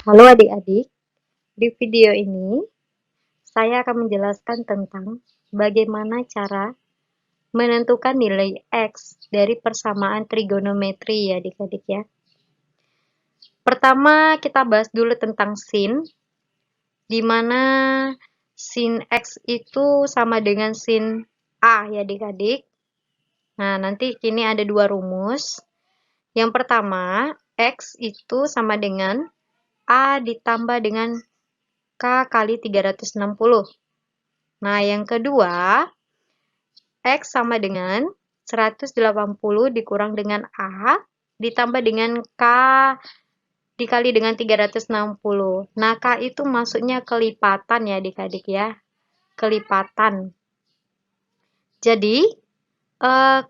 Halo adik-adik, di video ini saya akan menjelaskan tentang bagaimana cara menentukan nilai X dari persamaan trigonometri ya adik-adik ya. Pertama kita bahas dulu tentang sin, di mana sin X itu sama dengan sin A ya adik-adik. Nah nanti kini ada dua rumus. Yang pertama, X itu sama dengan A ditambah dengan K kali 360. Nah, yang kedua, X sama dengan 180 dikurang dengan A, ditambah dengan K dikali dengan 360. Nah, K itu maksudnya kelipatan ya adik-adik ya. Kelipatan. Jadi,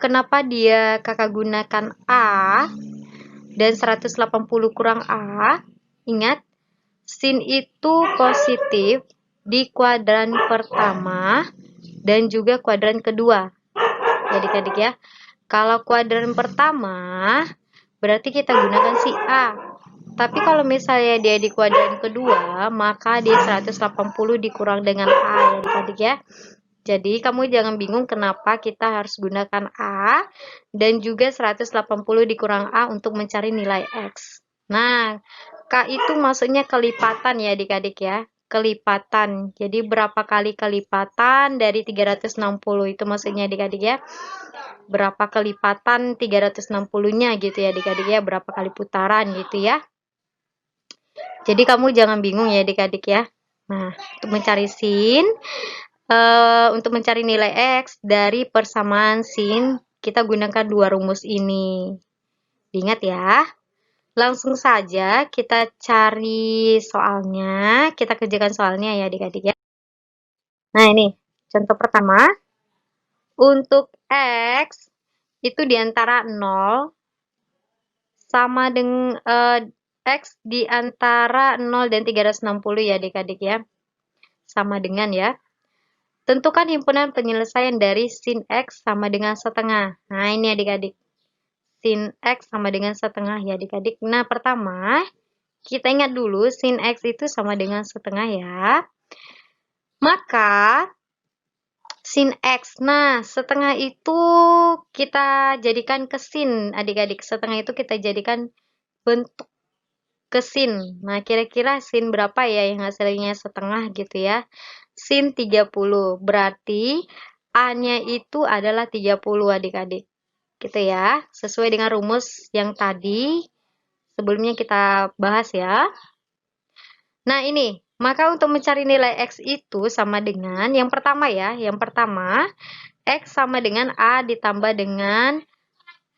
kenapa dia kakak gunakan A dan 180 kurang A? Ingat, sin itu positif di kuadran pertama dan juga kuadran kedua. Adik-adik ya. Kalau kuadran pertama, berarti kita gunakan si A. Tapi kalau misalnya dia di kuadran kedua, maka dia 180 dikurang dengan A ya adik-adik ya. Jadi kamu jangan bingung kenapa kita harus gunakan A dan juga 180 dikurang A untuk mencari nilai X. Nah, K itu maksudnya kelipatan ya adik-adik ya. Kelipatan. Jadi berapa kali kelipatan dari 360 itu maksudnya adik-adik ya. Berapa kelipatan 360-nya gitu ya adik-adik ya. Berapa kali putaran gitu ya. Jadi kamu jangan bingung ya adik-adik ya. Nah, untuk mencari sin, untuk mencari nilai X dari persamaan sin, kita gunakan dua rumus ini. Diingat ya. Langsung saja kita cari soalnya, kita kerjakan soalnya ya adik-adik ya. Nah ini, contoh pertama. Untuk X, itu diantara 0 sama dengan X diantara 0 dan 360 ya adik-adik ya. Sama dengan ya. Tentukan himpunan penyelesaian dari sin X sama dengan setengah. Nah, ini adik-adik. Sin X sama dengan setengah ya adik-adik. Nah, pertama, kita ingat dulu sin X itu sama dengan setengah ya. Maka, sin X. Nah, setengah itu kita jadikan ke sin adik-adik. Setengah itu kita jadikan bentuk ke sin. Nah, kira-kira sin berapa ya yang hasilnya setengah gitu ya. Sin 30. Berarti A-nya itu adalah 30 adik-adik. Gitu ya. Sesuai dengan rumus yang tadi sebelumnya kita bahas ya. Nah, ini. Maka untuk mencari nilai X itu sama dengan yang pertama ya. Yang pertama, X sama dengan A ditambah dengan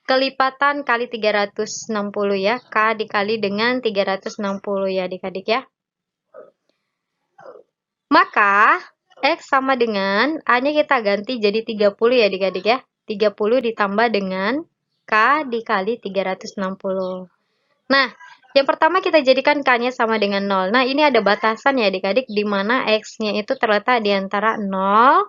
kelipatan kali 360 ya. K dikali dengan 360 ya adik-adik ya. Maka, X sama dengan, A-nya kita ganti jadi 30 ya adik-adik ya. 30 ditambah dengan K dikali 360. Nah, yang pertama kita jadikan K-nya sama dengan 0. Nah, ini ada batasan ya adik-adik, di mana X-nya itu terletak di antara 0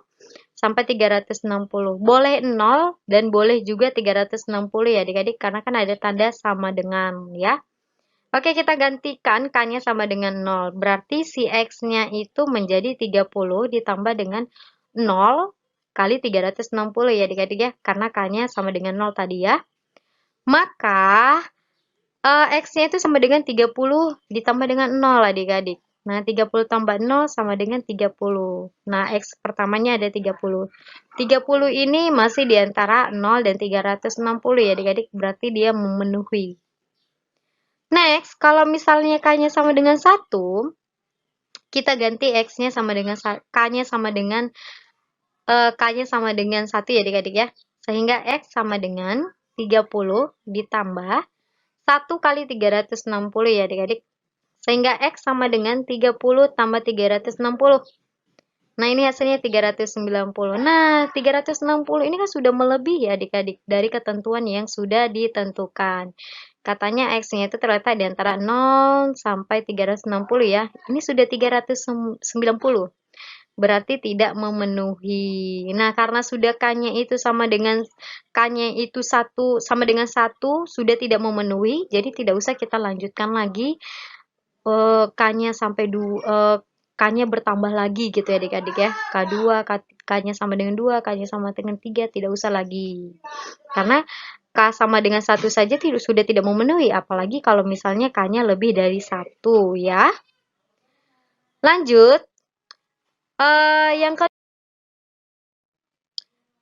sampai 360. Boleh 0 dan boleh juga 360 ya adik-adik, karena kan ada tanda sama dengan ya. Oke, kita gantikan K-nya sama dengan 0. Berarti si X-nya itu menjadi 30 ditambah dengan 0 kali 360 ya adik-adik ya. Karena K-nya sama dengan 0 tadi ya. Maka, X-nya itu sama dengan 30 ditambah dengan 0 adik-adik. Nah, 30 tambah 0 sama dengan 30. Nah, X pertamanya ada 30. 30 ini masih di antara 0 dan 360 ya adik-adik. Berarti dia memenuhi. Next, kalau misalnya K-nya sama dengan 1, kita ganti X-nya sama dengan K-nya sama dengan K-nya sama dengan 1 ya adik-adik ya. Sehingga X sama dengan 30 ditambah 1 kali 360 ya adik-adik. Sehingga X sama dengan 30 tambah 360. Nah, ini hasilnya 390. Nah, 360 ini kan sudah melebihi ya adik-adik dari ketentuan yang sudah ditentukan. Katanya X-nya itu terletak di antara 0 sampai 360 ya. Ini sudah 390. Berarti tidak memenuhi. Nah, karena sudah K-nya itu sama dengan K-nya itu sama dengan 1, sudah tidak memenuhi, jadi tidak usah kita lanjutkan lagi K-nya sampai K-nya bertambah lagi gitu ya adik-adik ya. K2, K-nya sama dengan 2, K-nya sama dengan 3, tidak usah lagi. Karena K sama dengan 1 saja sudah tidak memenuhi, apalagi kalau misalnya K-nya lebih dari 1 ya. Lanjut, yang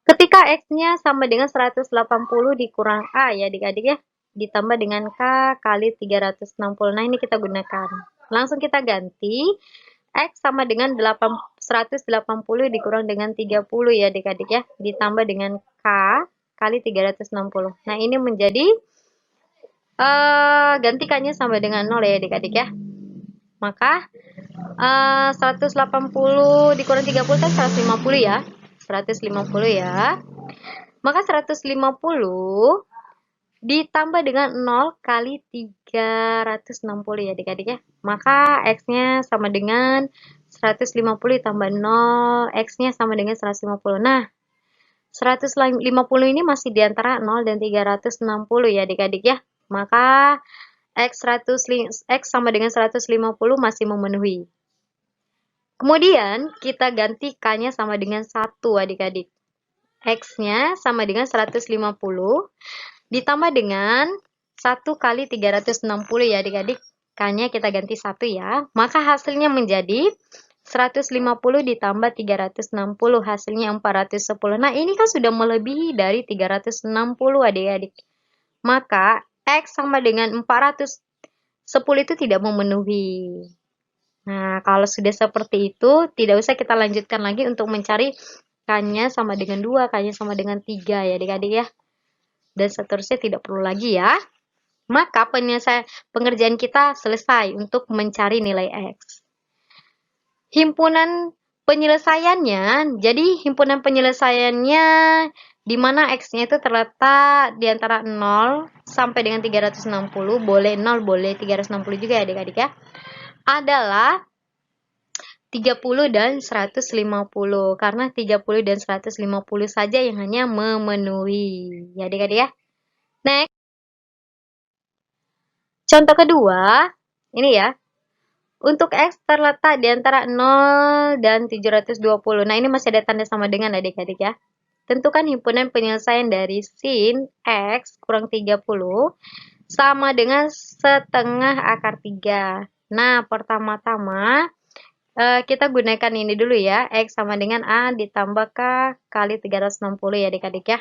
ketika X-nya sama dengan 180 dikurang A ya adik-adik ya, ditambah dengan K kali 360. Nah ini kita gunakan. Langsung kita ganti, X sama dengan 180 dikurang dengan 30 ya adik-adik ya, ditambah dengan K kali 360. Nah ini menjadi, ganti K-nya sama dengan 0 ya adik-adik ya. Maka 180 dikurang 30 kan 150 ya. 150 ya. Maka 150 ditambah dengan 0 kali 360 ya adik-adik ya. Maka X-nya sama dengan 150 ditambah 0, X-nya sama dengan 150. Nah, 150 ini masih di antara 0 dan 360 ya adik-adik ya. Maka X sama dengan 150 masih memenuhi. Kemudian kita ganti K-nya sama dengan 1 adik-adik. X-nya sama dengan 150 ditambah dengan 1 kali 360 ya adik-adik. K-nya kita ganti 1 ya. Maka hasilnya menjadi 150 ditambah 360, hasilnya 410. Nah ini kan sudah melebihi dari 360 adik-adik. Maka X sama dengan 410 itu tidak memenuhi. Nah, kalau sudah seperti itu, tidak usah kita lanjutkan lagi untuk mencari K-nya sama dengan 2, K-nya sama dengan 3 ya adik-adik ya. Dan seterusnya tidak perlu lagi ya. Maka pengerjaan kita selesai untuk mencari nilai X. Himpunan penyelesaiannya, jadi himpunan penyelesaiannya di mana X-nya itu terletak di antara 0 sampai dengan 360, boleh 0, boleh 360 juga ya adik-adik ya, adalah 30 dan 150. Karena 30 dan 150 saja yang hanya memenuhi. Ya adik-adik ya. Next. Contoh kedua, ini ya. Untuk X terletak di antara 0 dan 720. Nah, ini masih ada tanda sama dengan adik-adik ya. Tentukan himpunan penyelesaian dari sin X kurang 30 sama dengan setengah akar 3. Nah, pertama-tama kita gunakan ini dulu ya. X sama dengan A ditambah K kali 360 ya adik-adik ya.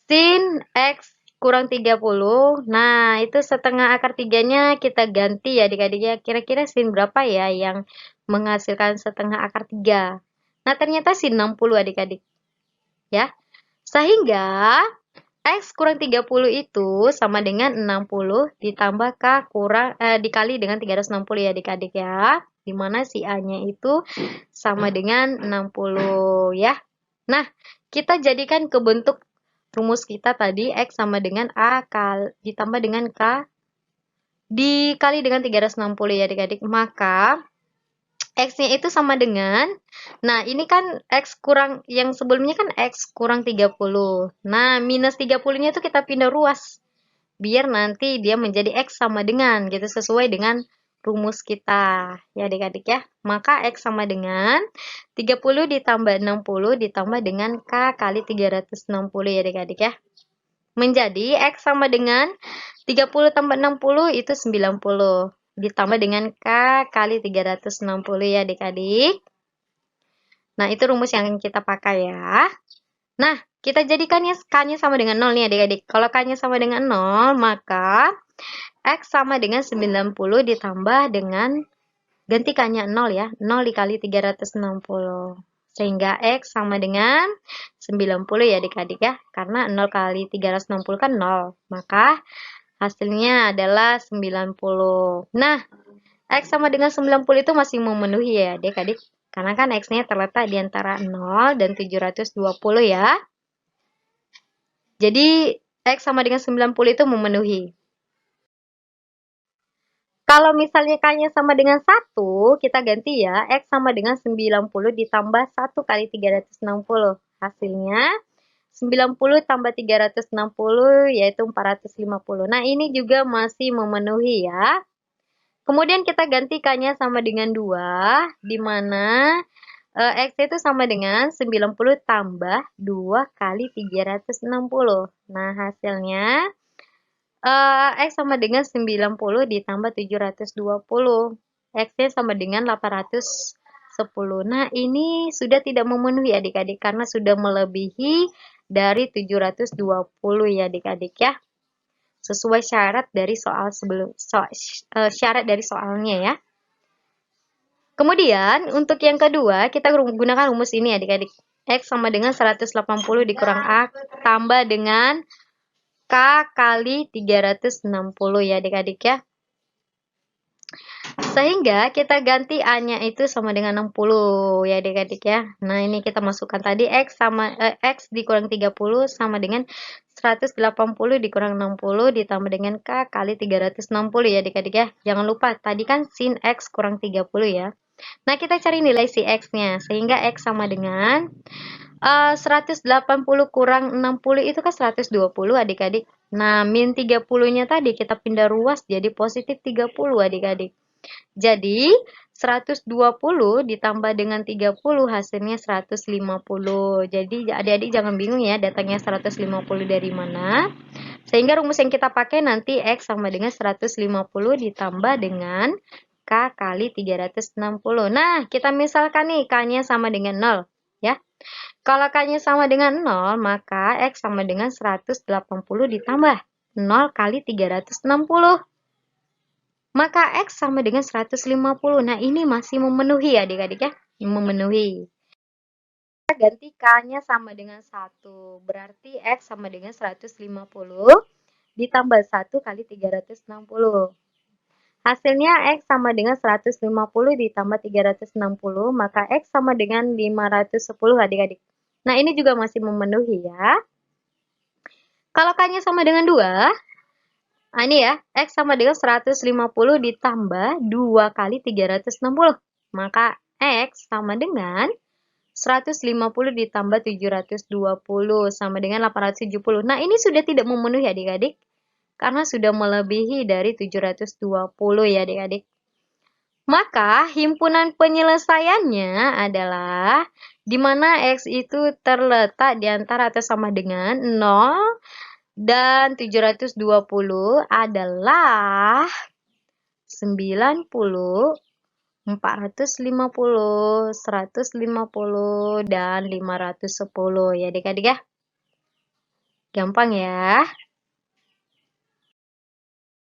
Sin X kurang 30. Nah, itu setengah akar 3-nya kita ganti ya adik-adik ya. Kira-kira sin berapa ya yang menghasilkan setengah akar 3? Nah, ternyata sin 60 adik-adik. Ya. Sehingga X kurang 30 itu sama dengan 60 ditambah K dikali dengan 360 ya adik-adik ya. Dimana si A-nya itu sama dengan 60 ya. Nah, kita jadikan ke bentuk rumus kita tadi, X sama dengan A ditambah dengan K dikali dengan 360 ya adik-adik. Maka X-nya itu sama dengan, nah ini kan X kurang, yang sebelumnya kan X kurang 30. Nah, minus 30-nya itu kita pindah ruas. Biar nanti dia menjadi X sama dengan, gitu, sesuai dengan rumus kita ya adik-adik ya. Maka X sama dengan 30 ditambah 60 ditambah dengan K kali 360 ya adik-adik ya. Menjadi X sama dengan 30 tambah 60 itu 90. Ditambah dengan K kali 360 ya adik-adik. Nah itu rumus yang kita pakai ya. Nah kita jadikan K-nya sama dengan 0 nih adik-adik. Kalau K-nya sama dengan 0 maka X sama dengan 90 ditambah dengan, ganti K-nya 0 ya, 0 dikali 360. Sehingga X sama dengan 90 ya adik-adik ya. Karena 0 kali 360 kan 0. Maka hasilnya adalah 90. Nah, X sama dengan 90 itu masih memenuhi ya adik-adik. Karena kan X-nya terletak di antara 0 dan 720 ya. Jadi X sama dengan 90 itu memenuhi. Kalau misalnya K-nya sama dengan 1, kita ganti ya. X sama dengan 90 ditambah 1 kali 360. Hasilnya 90 tambah 360 yaitu 450. Nah, ini juga masih memenuhi ya. Kemudian kita ganti K-nya sama dengan 2, di mana X itu sama dengan 90 tambah 2 kali 360. Nah, hasilnya X sama dengan 90 ditambah 720. X-nya sama dengan 810. Nah, ini sudah tidak memenuhi adik-adik karena sudah melebihi dari 720 ya adik-adik ya. Sesuai syarat dari soal sebelum syarat dari soalnya ya. Kemudian untuk yang kedua kita gunakan rumus ini adik-adik. X sama dengan 180 dikurang A tambah dengan K kali 360 ya adik-adik ya. Sehingga kita ganti A-nya itu sama dengan 60 ya adik-adik ya. Nah, ini kita masukkan tadi X sama X dikurang 30 sama dengan 180 dikurang 60 ditambah dengan K kali 360 ya adik-adik ya. Jangan lupa tadi kan sin X kurang 30 ya. Nah, kita cari nilai si X-nya. Sehingga X sama dengan 180 kurang 60 itu kan 120 adik-adik. Nah, min 30-nya tadi kita pindah ruas jadi positif 30 adik-adik. Jadi, 120 ditambah dengan 30 hasilnya 150. Jadi, adik-adik jangan bingung ya datangnya 150 dari mana. Sehingga rumus yang kita pakai nanti X sama dengan 150 ditambah dengan K kali 360. Nah, kita misalkan nih K-nya sama dengan 0. Ya. Kalau K-nya sama dengan 0, maka X sama dengan 180 ditambah 0 kali 360. Maka X sama dengan 150. Nah, ini masih memenuhi adik-adik ya. Memenuhi. Kita ganti K-nya sama dengan 1. Berarti X sama dengan 150 ditambah 1 kali 360. Hasilnya X sama dengan 150 ditambah 360. Maka X sama dengan 510 adik-adik. Nah, ini juga masih memenuhi ya. Kalau K-nya sama dengan 2, nah, ini ya, X sama dengan 150 ditambah 2 kali 360. Maka X sama dengan 150 ditambah 720 sama dengan 870. Nah, ini sudah tidak memenuhi adik-adik. Karena sudah melebihi dari 720 ya adik-adik. Maka himpunan penyelesaiannya adalah di mana X itu terletak di antara atau sama dengan 0 dan 720 adalah 90, 450, 150, dan 510 ya adik-adik ya. Gampang ya.